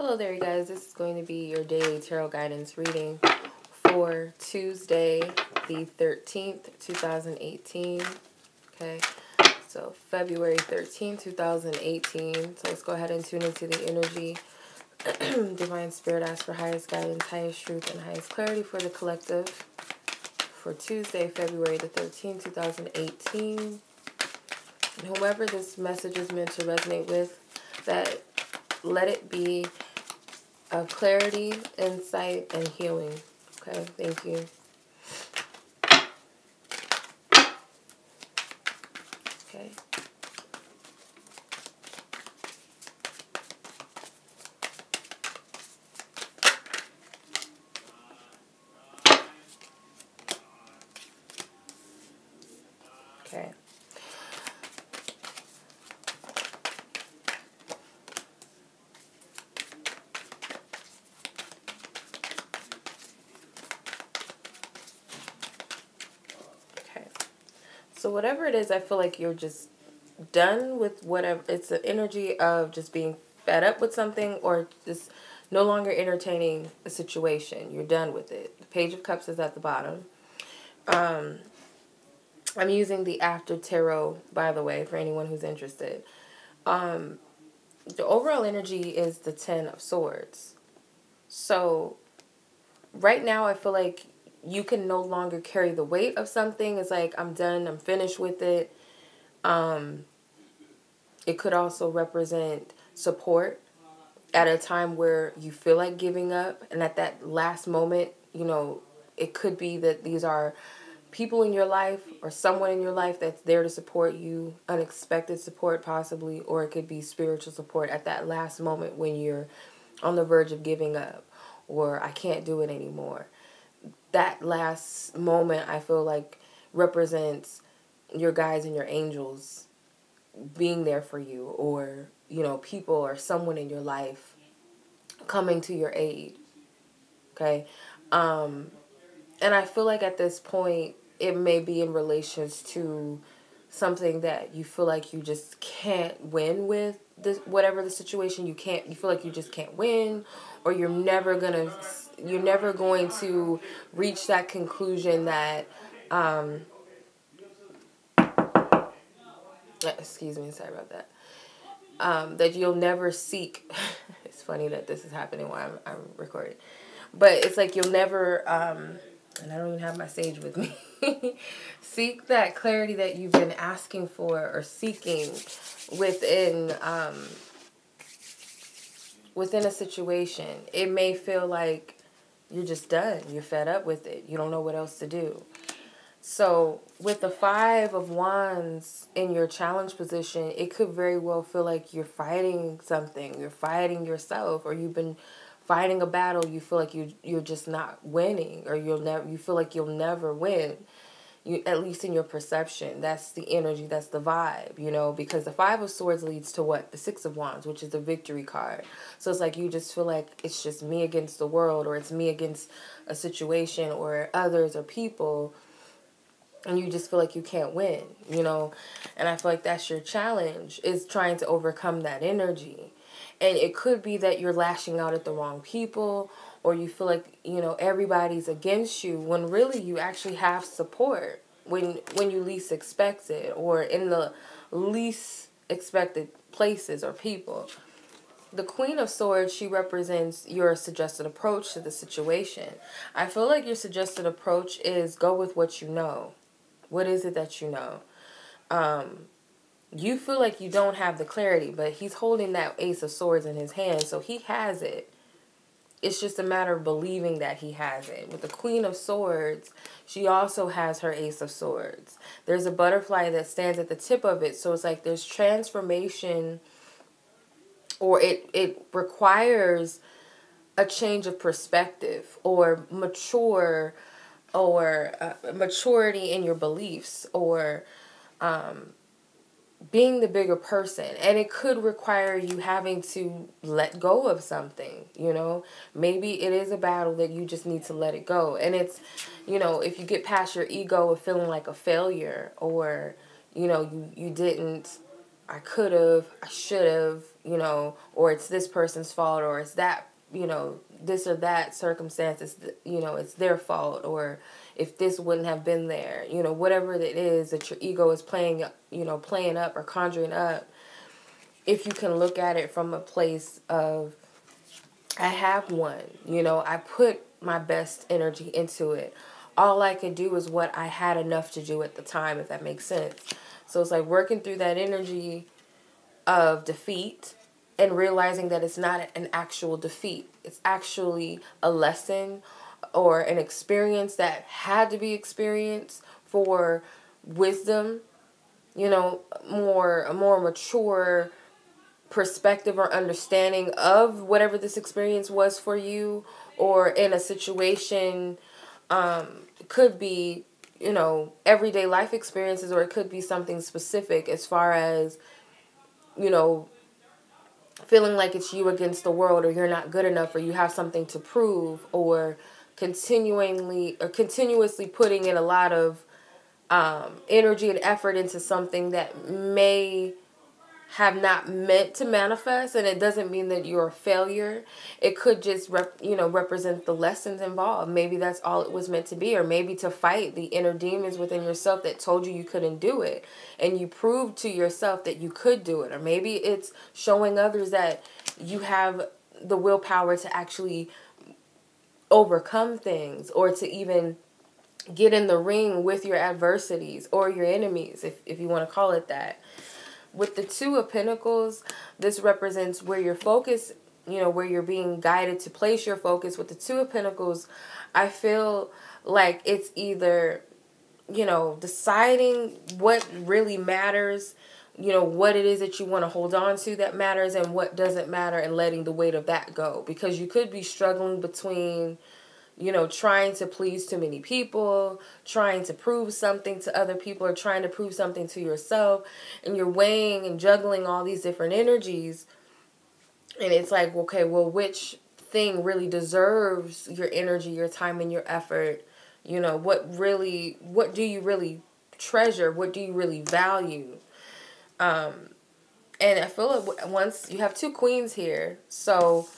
Hello there, you guys. This is going to be your daily tarot guidance reading for Tuesday, the 13th, 2018. Okay, so February 13th, 2018. So let's go ahead and tune into the energy. Divine Spirit asks for highest guidance, highest truth, and highest clarity for the collective for Tuesday, February the 13th, 2018. And whoever this message is meant to resonate with, that let it be of clarity, insight, and healing. Okay, thank you. Okay. Okay. So whatever it is, I feel like you're just done with whatever. It's the energy of just being fed up with something or just no longer entertaining a situation. You're done with it. The Page of Cups is at the bottom. I'm using the After Tarot, by the way, for anyone who's interested. The overall energy is the Ten of Swords. So right now I feel like you can no longer carry the weight of something. It's like, I'm done. I'm finished with it. It could also represent support at a time where you feel like giving up. And at that last moment, you know, it could be that these are people in your life or someone in your life that's there to support you. Unexpected support possibly. Or it could be spiritual support at that last moment when you're on the verge of giving up. Or I can't do it anymore. That last moment, I feel like, represents your guides and your angels being there for you, or, you know, people or someone in your life coming to your aid. Okay. And I feel like at this point, it may be in relations to something that you feel like you just can't win with, this, whatever the situation. You feel like you just can't win, or you're never going to reach that conclusion that, excuse me, sorry about that, that you'll never seek. It's funny that this is happening while I'm recording, but it's like you'll never, and I don't even have my sage with me, seek that clarity that you've been asking for or seeking within a situation. It may feel like you're just done. You're fed up with it. You don't know what else to do. So with the Five of Wands in your challenge position, it could very well feel like you're fighting something. You're fighting yourself, or you've been fighting a battle. You feel like you're just not winning, or you feel like you'll never win. At least in your perception, that's the energy, that's the vibe, you know, because the Five of Swords leads to what? The Six of Wands, which is the victory card. So it's like you just feel like it's just me against the world, or it's me against a situation or others or people, and you just feel like you can't win, you know. And I feel like that's your challenge, is trying to overcome that energy. And it could be that you're lashing out at the wrong people, or you feel like, you know, everybody's against you, when really you actually have support when you least expect it, or in the least expected places or people. The Queen of Swords, she represents your suggested approach to the situation. I feel like your suggested approach is go with what you know. What is it that you know? You feel like you don't have the clarity, but he's holding that Ace of Swords in his hand, so he has it. It's just a matter of believing that he has it. With the Queen of Swords, she also has her Ace of Swords. There's a butterfly that stands at the tip of it, so it's like there's transformation, or it requires a change of perspective, or maturity in your beliefs, or being the bigger person. And it could require you having to let go of something, you know. Maybe it is a battle that you just need to let it go. And it's, you know, if you get past your ego of feeling like a failure, or, you know, you didn't, I could have, I should have, you know, or it's this person's fault, or it's that, you know, this or that circumstance is, you know, it's their fault, or if this wouldn't have been there, you know, whatever it is that your ego is playing, you know, playing up or conjuring up. If you can look at it from a place of, I have won, you know, I put my best energy into it. All I could do is what I had enough to do at the time, if that makes sense. So it's like working through that energy of defeat and realizing that it's not an actual defeat. It's actually a lesson or an experience that had to be experienced for wisdom, you know, a more mature perspective or understanding of whatever this experience was for you, or in a situation, could be, you know, everyday life experiences, or it could be something specific as far as, you know, feeling like it's you against the world, or you're not good enough, or you have something to prove, or continuously putting in a lot of energy and effort into something that may have not meant to manifest. And it doesn't mean that you're a failure. It could just represent the lessons involved. Maybe that's all it was meant to be, or maybe to fight the inner demons within yourself that told you couldn't do it, and you proved to yourself that you could do it. Or maybe it's showing others that you have the willpower to actually overcome things, or to even get in the ring with your adversities or your enemies, if you want to call it that. With the Two of Pentacles, this represents where your focus, you know, where you're being guided to place your focus. With the Two of Pentacles, I feel like it's either, you know, deciding what really matters, you know, what it is that you want to hold on to that matters, and what doesn't matter, and letting the weight of that go. Because you could be struggling between, you know, trying to please too many people, trying to prove something to other people, or trying to prove something to yourself. And you're weighing and juggling all these different energies. And it's like, okay, well, which thing really deserves your energy, your time, and your effort? You know, what do you really treasure? What do you really value? And I feel like once you have two queens here, so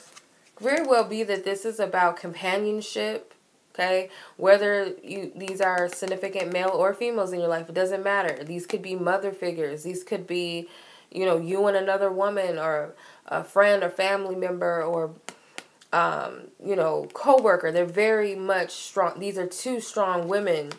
very well be that this is about companionship, okay? Whether these are significant male or females in your life, it doesn't matter. These could be mother figures. These could be, you know, you and another woman, or a friend or family member, or, you know, co-worker. They're very much strong. These are two strong women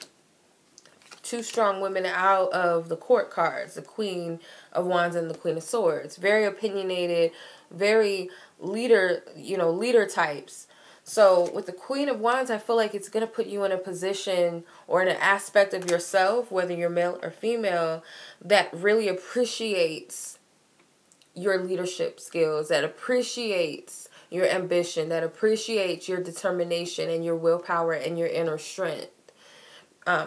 out of the court cards, the Queen of Wands and the Queen of Swords. Very opinionated, very leader types. So with the Queen of Wands, I feel like it's going to put you in a position, or in an aspect of yourself, whether you're male or female, that really appreciates your leadership skills, that appreciates your ambition, that appreciates your determination and your willpower and your inner strength.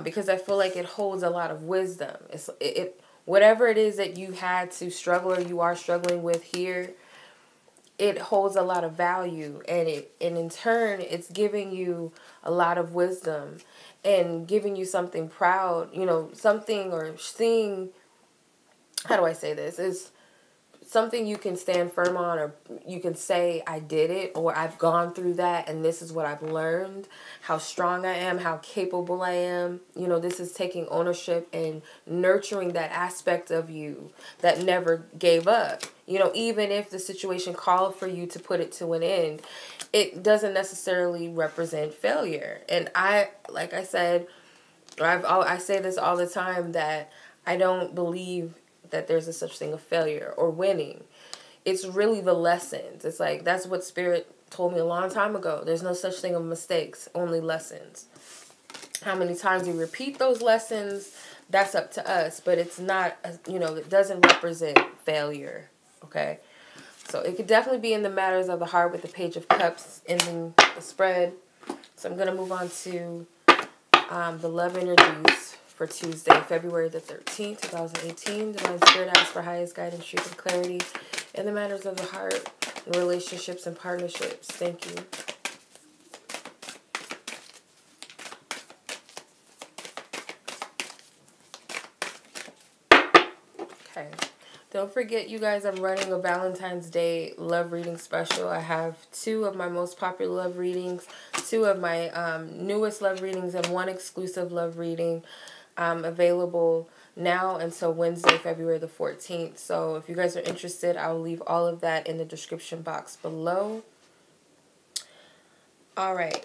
Because I feel like it holds a lot of wisdom. Whatever it is that you had to struggle, or you are struggling with here, it holds a lot of value, and in turn, it's giving you a lot of wisdom, and giving you something proud, you know, something, or seeing, how do I say this, is something you can stand firm on, or you can say, I did it, or I've gone through that, and this is what I've learned, how strong I am, how capable I am. You know, this is taking ownership and nurturing that aspect of you that never gave up. You know, even if the situation called for you to put it to an end, it doesn't necessarily represent failure. And like I said, I say this all the time, that I don't believe that there's a such thing of failure or winning. It's really the lessons. It's like, that's what Spirit told me a long time ago. There's no such thing of mistakes, only lessons. How many times we repeat those lessons, that's up to us. But it's not, you know, it doesn't represent failure, okay? So it could definitely be in the matters of the heart, with the Page of Cups in the spread. So I'm going to move on to the love energies for Tuesday, February the 13th, 2018. Divine Spirit asks for highest guidance, truth, and clarity in the matters of the heart, in relationships and partnerships. Thank you. Okay. Don't forget, you guys, I'm running a Valentine's Day love reading special. I have 2 of my most popular love readings, 2 of my newest love readings, and 1 exclusive love reading available now until Wednesday, February the 14th. So if you guys are interested, I'll leave all of that in the description box below. All right.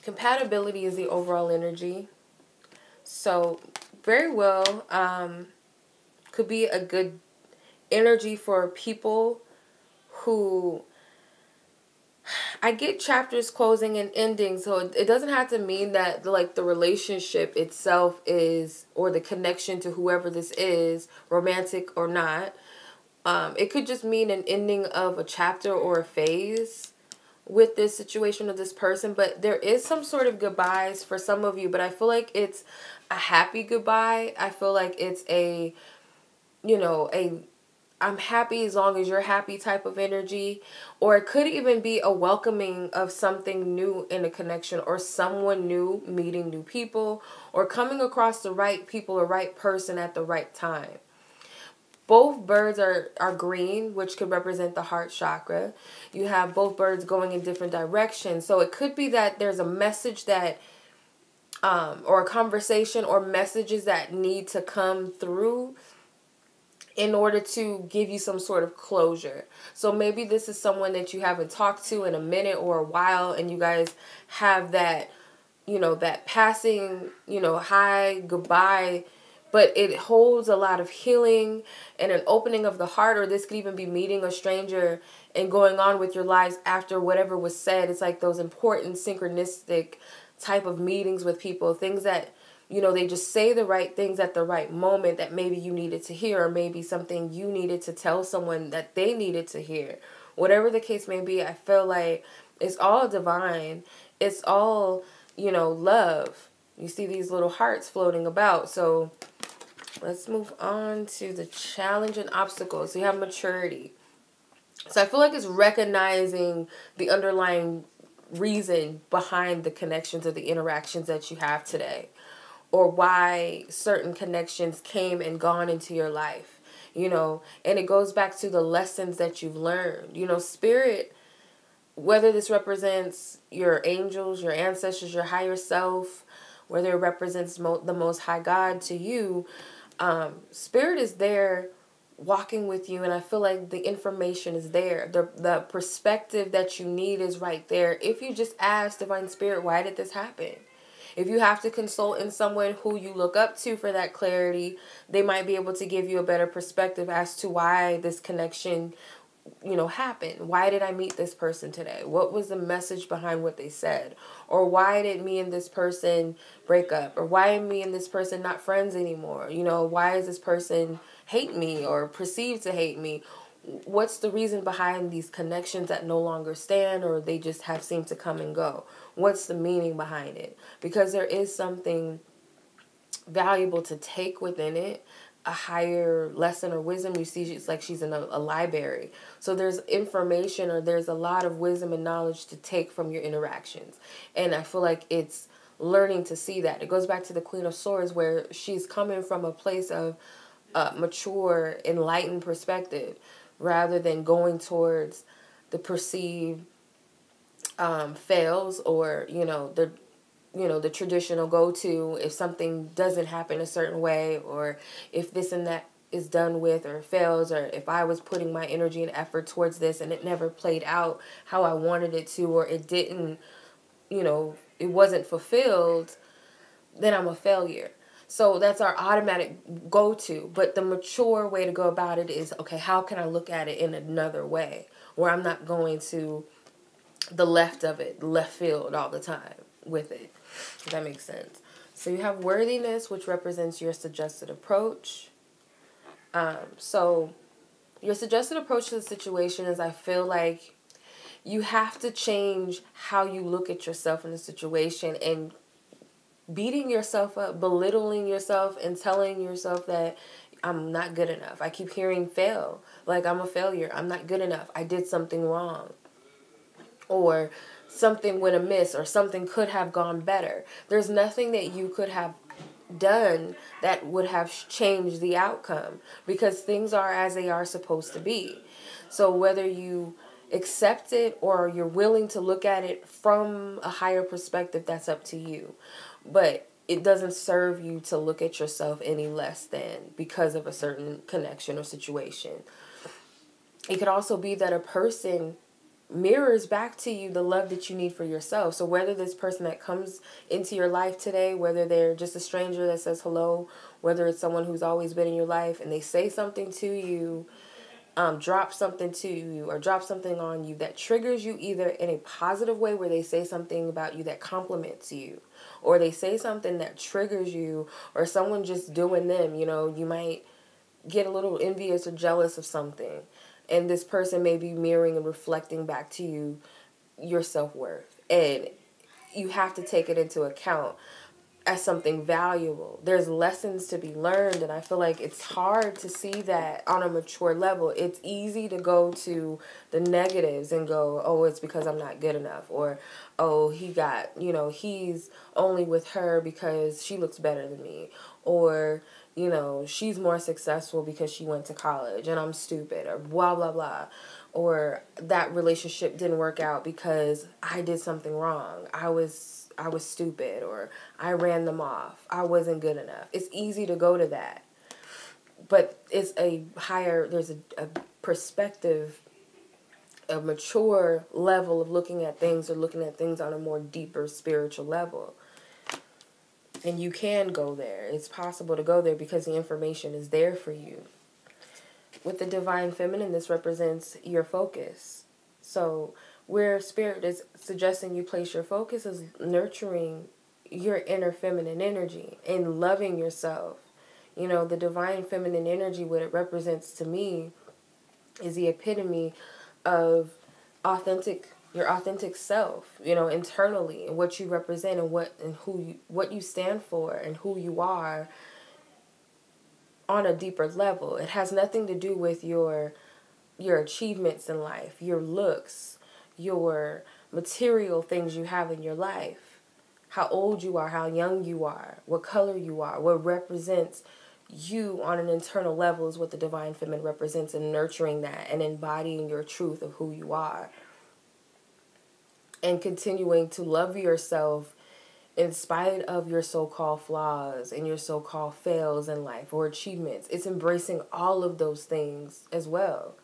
Compatibility is the overall energy. So very well could be a good energy for people who, I get chapters closing and ending, so it doesn't have to mean that like the relationship itself is, or the connection to whoever this is, romantic or not. It could just mean an ending of a chapter or a phase with this situation of this person, but there is some sort of goodbyes for some of you, but I feel like it's a happy goodbye. I feel like it's a, you know, I'm happy as long as you're happy type of energy. Or it could even be a welcoming of something new in a connection, or someone new meeting new people, or coming across the right people or right person at the right time. Both birds are green, which could represent the heart chakra. You have both birds going in different directions. So it could be that there's a message that, or a conversation or messages that need to come through in order to give you some sort of closure. So maybe this is someone that you haven't talked to in a minute or a while, and you guys have that, you know, that passing, you know, hi, goodbye, but it holds a lot of healing and an opening of the heart. Or this could even be meeting a stranger and going on with your lives after whatever was said. It's like those important synchronistic type of meetings with people, things that, you know, they just say the right things at the right moment that maybe you needed to hear, or maybe something you needed to tell someone that they needed to hear. Whatever the case may be, I feel like it's all divine. It's all, you know, love. You see these little hearts floating about. So let's move on to the challenge and obstacles. So you have maturity. So I feel like it's recognizing the underlying reason behind the connections or the interactions that you have today, or why certain connections came and gone into your life, you know, and it goes back to the lessons that you've learned. You know, spirit, whether this represents your angels, your ancestors, your higher self, whether it represents the Most High God to you, spirit is there walking with you, and I feel like the information is there. The perspective that you need is right there. If you just ask Divine Spirit, why did this happen? If you have to consult in someone who you look up to for that clarity, they might be able to give you a better perspective as to why this connection, you know, happened. Why did I meet this person today? What was the message behind what they said? Or why did me and this person break up? Or why are me and this person not friends anymore? You know, why does this person hate me or perceive to hate me? What's the reason behind these connections that no longer stand, or they just have seemed to come and go? What's the meaning behind it? Because there is something valuable to take within it, a higher lesson or wisdom. You see, it's like she's in a library. So there's information, or there's a lot of wisdom and knowledge to take from your interactions. And I feel like it's learning to see that. It goes back to the Queen of Swords, where she's coming from a place of mature, enlightened perspective, rather than going towards the perceived fails, or, you know, the traditional go-to if something doesn't happen a certain way, or if this and that is done with or fails, or if I was putting my energy and effort towards this and it never played out how I wanted it to, or it didn't, you know, it wasn't fulfilled, then I'm a failure. So that's our automatic go-to. But the mature way to go about it is, okay, how can I look at it in another way where I'm not going to the left of it, left field all the time with it? If that makes sense. So you have worthiness, which represents your suggested approach. So your suggested approach to the situation is, I feel like you have to change how you look at yourself in the situation, and beating yourself up, belittling yourself, and telling yourself that I'm not good enough. I keep hearing fail. Like, I'm a failure. I'm not good enough. I did something wrong. Or something went amiss, or something could have gone better. There's nothing that you could have done that would have changed the outcome, because things are as they are supposed to be. So whether you accept it or you're willing to look at it from a higher perspective, that's up to you. But it doesn't serve you to look at yourself any less than because of a certain connection or situation. It could also be that a person mirrors back to you the love that you need for yourself. So whether this person that comes into your life today, whether they're just a stranger that says hello, whether it's someone who's always been in your life and they say something to you, drop something to you or drop something on you that triggers you, either in a positive way where they say something about you that compliments you, or they say something that triggers you, or someone just doing them, you might get a little envious or jealous of something. And this person may be mirroring and reflecting back to you your self-worth. And you have to take it into account as something valuable. There's lessons to be learned, and I feel like it's hard to see that on a mature level. It's easy to go to the negatives and go, oh, it's because I'm not good enough, or oh, he's only with her because she looks better than me, or she's more successful because she went to college and I'm stupid, or blah blah blah, or that relationship didn't work out because I did something wrong. I was stupid, or I ran them off. I wasn't good enough. It's easy to go to that. But it's there's a perspective, a mature level of looking at things, or looking at things on a more deeper spiritual level. And you can go there. It's possible to go there because the information is there for you. With the divine feminine, this represents your focus. So where spirit is suggesting you place your focus is nurturing your inner feminine energy and loving yourself. The divine feminine energy, what it represents to me is the epitome of your authentic self, internally, and what you represent, and what you stand for, and who you are on a deeper level. It has nothing to do with your achievements in life, your looks, your material things you have in your life, how old you are, how young you are, what color you are. What represents you on an internal level is what the divine feminine represents, and nurturing that and embodying your truth of who you are. And continuing to love yourself in spite of your so-called flaws and your so-called fails in life or achievements. It's embracing all of those things as well.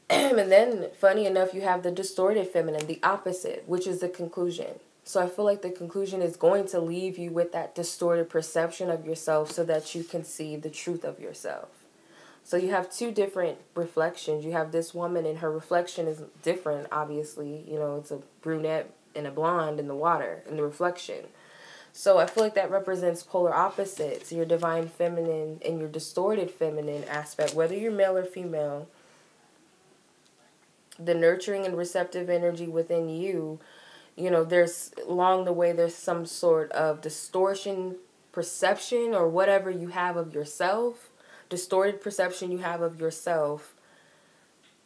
And then, funny enough, you have the distorted feminine, the opposite, which is the conclusion. So I feel like the conclusion is going to leave you with that distorted perception of yourself so that you can see the truth of yourself. So you have two different reflections. You have this woman, and her reflection is different, obviously. It's a brunette and a blonde in the water, in the reflection. So I feel like that represents polar opposites, your divine feminine and your distorted feminine aspect, whether you're male or female. The nurturing and receptive energy within you, there's along the way, there's some sort of distortion, perception, or whatever you have of yourself, distorted perception you have of yourself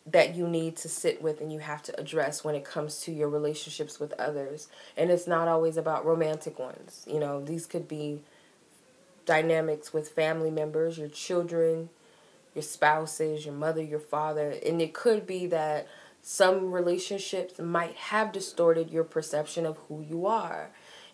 that you need to sit with and you have to address when it comes to your relationships with others. And it's not always about romantic ones. These could be dynamics with family members, your children, your spouses, your mother, your father. And it could be that some relationships might have distorted your perception of who you are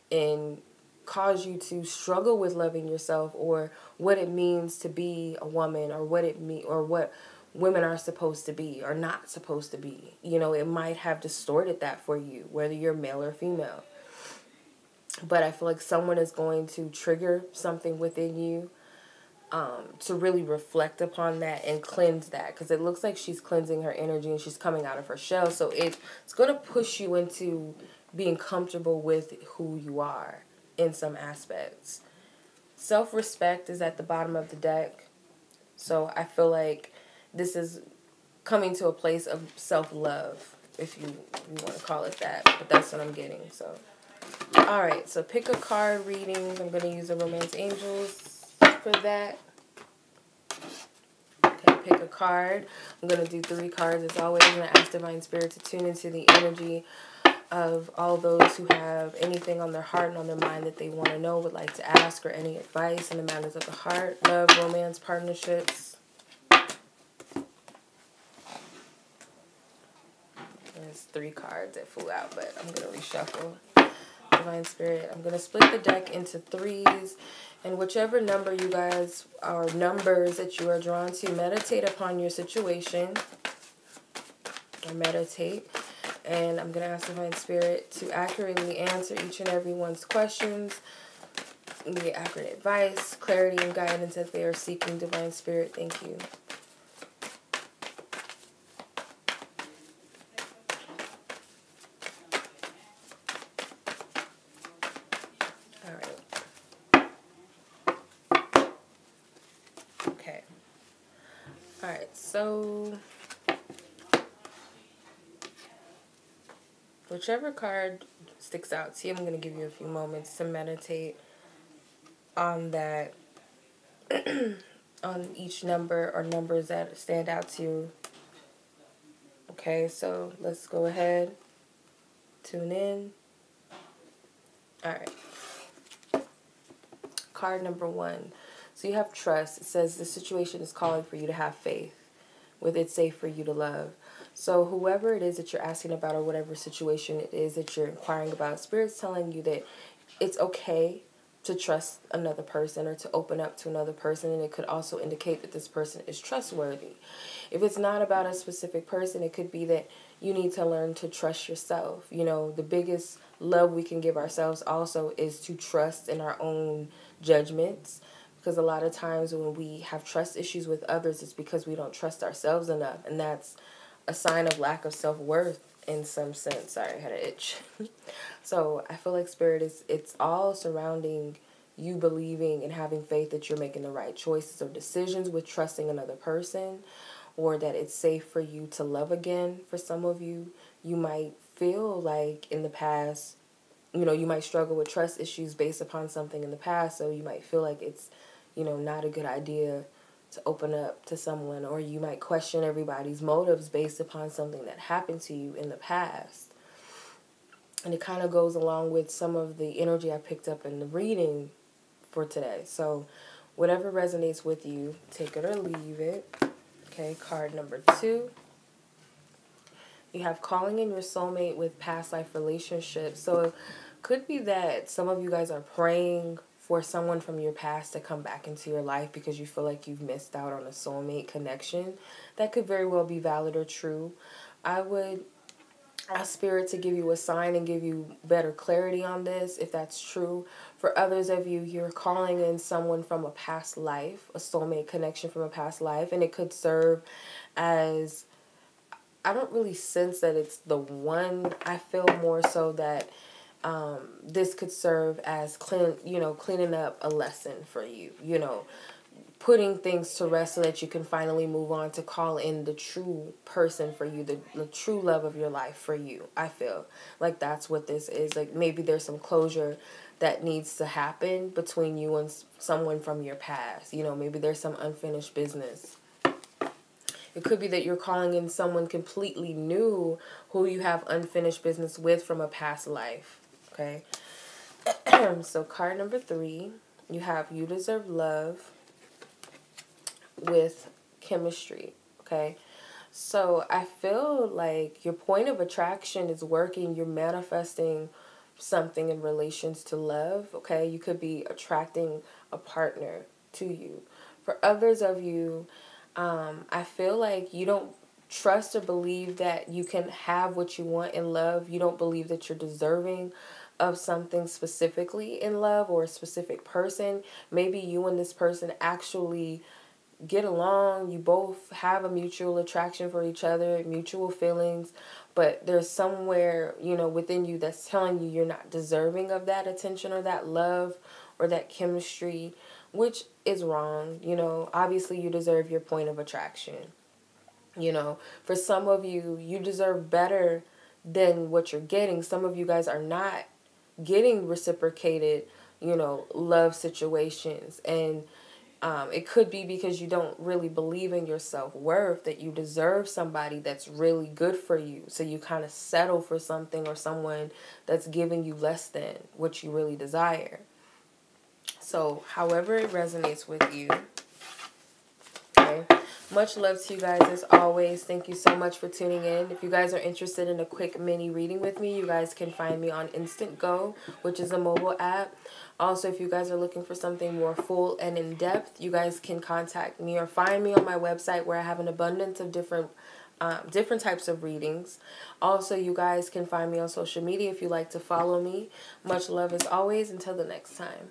and cause you to struggle with loving yourself, or what it means to be a woman, or what women are supposed to be or not supposed to be. It might have distorted that for you, whether you're male or female. But I feel like someone is going to trigger something within you to really reflect upon that and cleanse that, because it looks like she's cleansing her energy and she's coming out of her shell. So it's going to push you into being comfortable with who you are in some aspects. Self-respect is at the bottom of the deck. So I feel like this is coming to a place of self-love, if you want to call it that. But that's what I'm getting. So, all right. So pick a card readings. I'm going to use the Romance Angels for that. Okay, pick a card. I'm going to do 3 cards as always. I'm going to ask Divine Spirit to tune into the energy of all those who have anything on their heart and on their mind that they want to know, would like to ask, or any advice in the matters of the heart, love, romance, partnerships. There's 3 cards that flew out, but I'm going to reshuffle. Divine Spirit, I'm going to split the deck into 3s, and whichever number you guys, or numbers that you are drawn to, meditate upon your situation, or meditate. And I'm going to ask Divine Spirit to accurately answer each and every one's questions, and get accurate advice, clarity, and guidance that they are seeking. Divine Spirit, thank you. Alright, so whichever card sticks out to you, I'm going to give you a few moments to meditate on that, on each number or numbers that stand out to you. Okay, so let's go ahead, tune in. Alright, card number 1. So you have trust. It says the situation is calling for you to have faith, with it's safe for you to love. So whoever it is that you're asking about, or whatever situation it is that you're inquiring about, Spirit's telling you that it's okay to trust another person, or to open up to another person, and it could also indicate that this person is trustworthy. If it's not about a specific person, it could be that you need to learn to trust yourself. You know, the biggest love we can give ourselves also is to trust in our own judgments. Because a lot of times when we have trust issues with others, it's because we don't trust ourselves enough. And that's a sign of lack of self-worth in some sense. Sorry, I had an itch. So I feel like Spirit it's all surrounding you believing and having faith that you're making the right choices or decisions with trusting another person, or that it's safe for you to love again. For some of you, you might feel like in the past, you know, you might struggle with trust issues based upon something in the past. So you might feel like it's, you know, not a good idea to open up to someone, or you might question everybody's motives based upon something that happened to you in the past. And it kind of goes along with some of the energy I picked up in the reading for today. So whatever resonates with you, take it or leave it. Okay, card number 2. You have calling in your soulmate with past life relationships. So it could be that some of you guys are praying for someone from your past to come back into your life because you feel like you've missed out on a soulmate connection. That could very well be valid or true. I would ask Spirit to give you a sign and give you better clarity on this, if that's true. For others of you, you're calling in someone from a past life, a soulmate connection from a past life, and it could serve as, I don't really sense that it's the one. I feel more so that this could serve as cleaning up a lesson for you, you know, putting things to rest so that you can finally move on to call in the true person for you, the true love of your life for you. I feel like that's what this is. Like maybe there's some closure that needs to happen between you and someone from your past. You know, maybe there's some unfinished business. It could be that you're calling in someone completely new who you have unfinished business with from a past life. Okay, so card number 3, you have you deserve love with chemistry. Okay, so I feel like your point of attraction is working. You're manifesting something in relations to love. Okay, you could be attracting a partner to you. For others of you, I feel like you don't trust or believe that you can have what you want in love. You don't believe that you're deserving of something specifically in love, or a specific person. Maybe you and this person actually get along. You both have a mutual attraction for each other, mutual feelings, but there's somewhere, you know, within you that's telling you you're not deserving of that attention or that love or that chemistry, which is wrong. You know, obviously you deserve your point of attraction. You know, for some of you, you deserve better than what you're getting. Some of you guys are not getting reciprocated, you know, love situations. And It could be because you don't really believe in your self-worth, that you deserve somebody that's really good for you. So you kind of settle for something or someone that's giving you less than what you really desire. So however it resonates with you. Okay. Much love to you guys as always. Thank you so much for tuning in. If you guys are interested in a quick mini reading with me, you guys can find me on Instantgo, which is a mobile app. Also, if you guys are looking for something more full and in-depth, you guys can contact me or find me on my website, where I have an abundance of different types of readings. Also, you guys can find me on social media if you like to follow me. Much love as always. Until the next time.